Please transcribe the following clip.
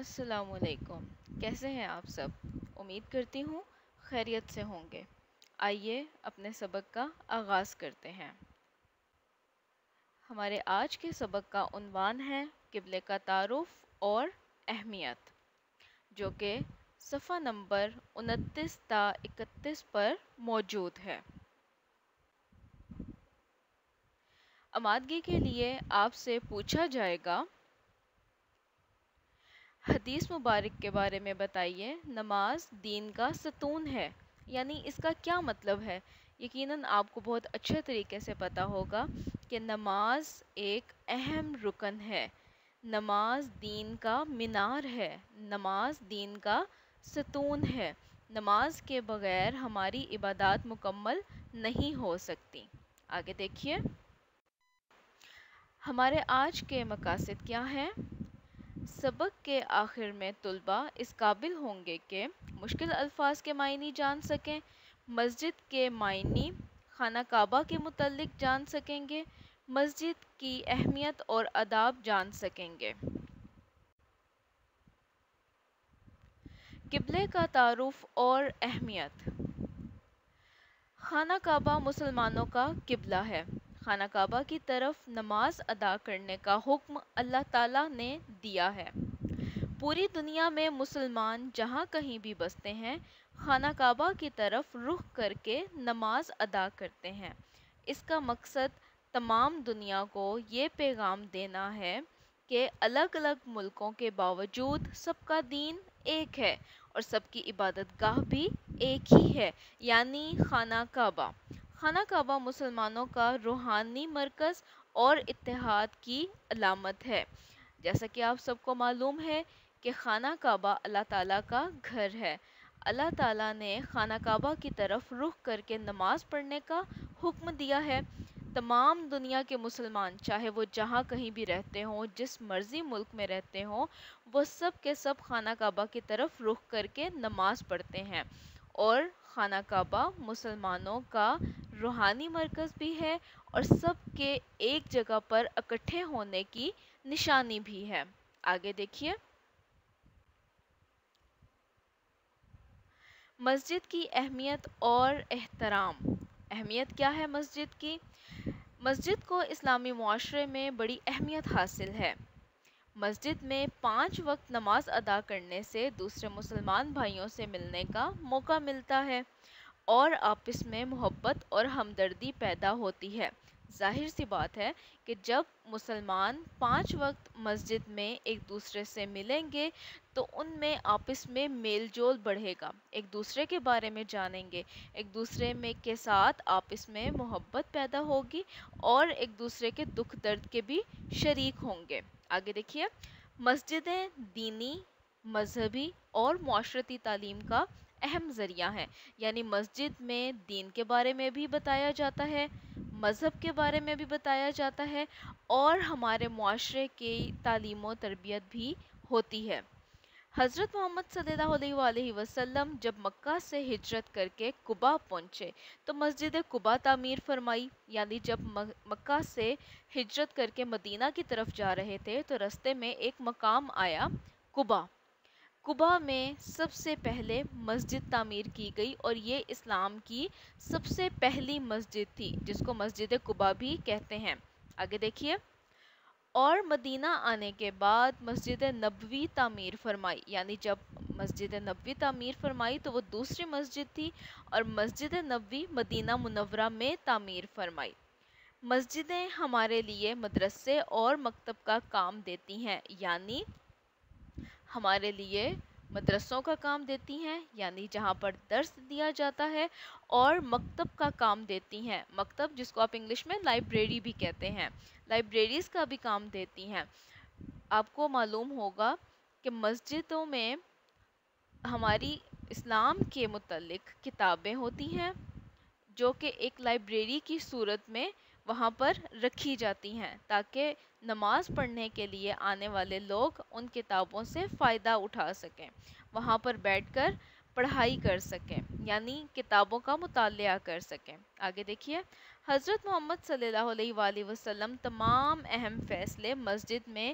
السلام علیکم، کیسے ہیں آپ سب؟ امید کرتی ہوں خیریت سے ہوں گے۔ آئیے اپنے سبق کا آغاز کرتے ہیں۔ ہمارے آج کے سبق کا عنوان ہے قبلے کا تعارف اور اہمیت، جو کہ صفحہ نمبر 29 تا 31 پر موجود ہے۔ آمادگی کے لیے آپ سے پوچھا جائے گا، حدیث مبارک کے بارے میں بتائیے۔ نماز دین کا ستون ہے، یعنی اس کا کیا مطلب ہے؟ یقیناً آپ کو بہت اچھے طریقے سے پتا ہوگا کہ نماز ایک اہم رکن ہے، نماز دین کا مینار ہے، نماز دین کا ستون ہے۔ نماز کے بغیر ہماری عبادات مکمل نہیں ہو سکتی۔ آگے دیکھیے، ہمارے آج کے مقاصد کیا ہیں؟ سبق کے آخر میں طلبہ اس قابل ہوں گے کہ مشکل الفاظ کے معنی جان سکیں، مسجد کے معنی، خانہ کعبہ کے متعلق جان سکیں گے، مسجد کی اہمیت اور آداب جان سکیں گے۔ قبلے کا تعارف اور اہمیت۔ خانہ کعبہ مسلمانوں کا قبلہ ہے۔ خانہ کعبہ کی طرف نماز ادا کرنے کا حکم اللہ تعالیٰ نے دیا ہے۔ پوری دنیا میں مسلمان جہاں کہیں بھی بستے ہیں، خانہ کعبہ کی طرف رخ کر کے نماز ادا کرتے ہیں۔ اس کا مقصد تمام دنیا کو یہ پیغام دینا ہے کہ الگ الگ ملکوں کے باوجود سب کا دین ایک ہے اور سب کی عبادت گاہ بھی ایک ہی ہے، یعنی خانہ کعبہ۔ خانہ کعبہ مسلمانوں کا روحانی مرکز اور اتحاد کی علامت ہے۔ جیسا کہ آپ سب کو معلوم ہے کہ خانہ کعبہ اللہ تعالیٰ کا گھر ہے۔ اللہ تعالیٰ نے خانہ کعبہ کی طرف رخ کر کے نماز پڑھنے کا حکم دیا ہے۔ تمام دنیا کے مسلمان، چاہے وہ جہاں کہیں بھی رہتے ہوں، جس مرضی ملک میں رہتے ہوں، وہ سب کے سب خانہ کعبہ کی طرف رخ کر کے نماز پڑھتے ہیں۔ اور خانہ کعبہ مسلمانوں کا روحانی مرکز بھی ہے اور سب کے ایک جگہ پر اکٹھے ہونے کی نشانی بھی ہے۔ آگے دیکھیے، مسجد کی اہمیت اور احترام۔ اہمیت کیا ہے مسجد کی؟ مسجد کو اسلامی معاشرے میں بڑی اہمیت حاصل ہے۔ مسجد میں 5 وقت نماز ادا کرنے سے دوسرے مسلمان بھائیوں سے ملنے کا موقع ملتا ہے اور آپس میں محبت اور ہمدردی پیدا ہوتی ہے۔ ظاہر سی بات ہے کہ جب مسلمان 5 وقت مسجد میں ایک دوسرے سے ملیں گے تو ان میں آپس میں میل جول بڑھے گا، ایک دوسرے کے بارے میں جانیں گے، ایک دوسرے میں کے ساتھ آپس میں محبت پیدا ہوگی اور ایک دوسرے کے دکھ درد کے بھی شریک ہوں گے۔ آگے دیکھیے، مسجدیں دینی، مذہبی اور معاشرتی تعلیم کا اہم ذریعہ ہیں، یعنی مسجد میں دین کے بارے میں بھی بتایا جاتا ہے، مذہب کے بارے میں بھی بتایا جاتا ہے اور ہمارے معاشرے کی تعلیم و تربیت بھی ہوتی ہے۔ حضرت محمد صلی اللہ علیہ وآلہ وسلم جب مکہ سے ہجرت کر کے قباء پہنچے تو مسجد قباء تعمیر فرمائی، یعنی جب مکہ سے ہجرت کر کے مدینہ کی طرف جا رہے تھے تو رستے میں ایک مقام آیا، قباء۔ قباء میں سب سے پہلے مسجد تعمیر کی گئی اور یہ اسلام کی سب سے پہلی مسجد تھی، جس کو مسجد قباء بھی کہتے ہیں۔ آگے دیکھیے، اور مدینہ آنے کے بعد مسجد نبوی تعمیر فرمائی، یعنی جب مسجد نبوی تعمیر فرمائی تو وہ دوسری مسجد تھی اور مسجد نبوی مدینہ منورہ میں تعمیر فرمائی۔ مسجدیں ہمارے لیے مدرسے اور مکتب کا کام دیتی ہیں، یعنی ہمارے لیے مدرسوں کا کام دیتی ہیں، یعنی جہاں پر درس دیا جاتا ہے، اور مکتب کا کام دیتی ہیں، مکتب جس کو آپ انگلش میں لائبریری بھی کہتے ہیں، لائبریریز کا بھی کام دیتی ہیں۔ آپ کو معلوم ہوگا کہ مسجدوں میں ہماری اسلام کے متعلق کتابیں ہوتی ہیں جو کہ ایک لائبریری کی صورت میں وہاں پر رکھی جاتی ہیں تاکہ نماز پڑھنے کے لیے آنے والے لوگ ان کتابوں سے فائدہ اٹھا سکیں، وہاں پر بیٹھ کر پڑھائی کر سکیں، یعنی کتابوں کا مطالعہ کر سکیں۔ آگے دیکھیے، حضرت محمد صلی اللہ علیہ وآلہ وسلم تمام اہم فیصلے مسجد میں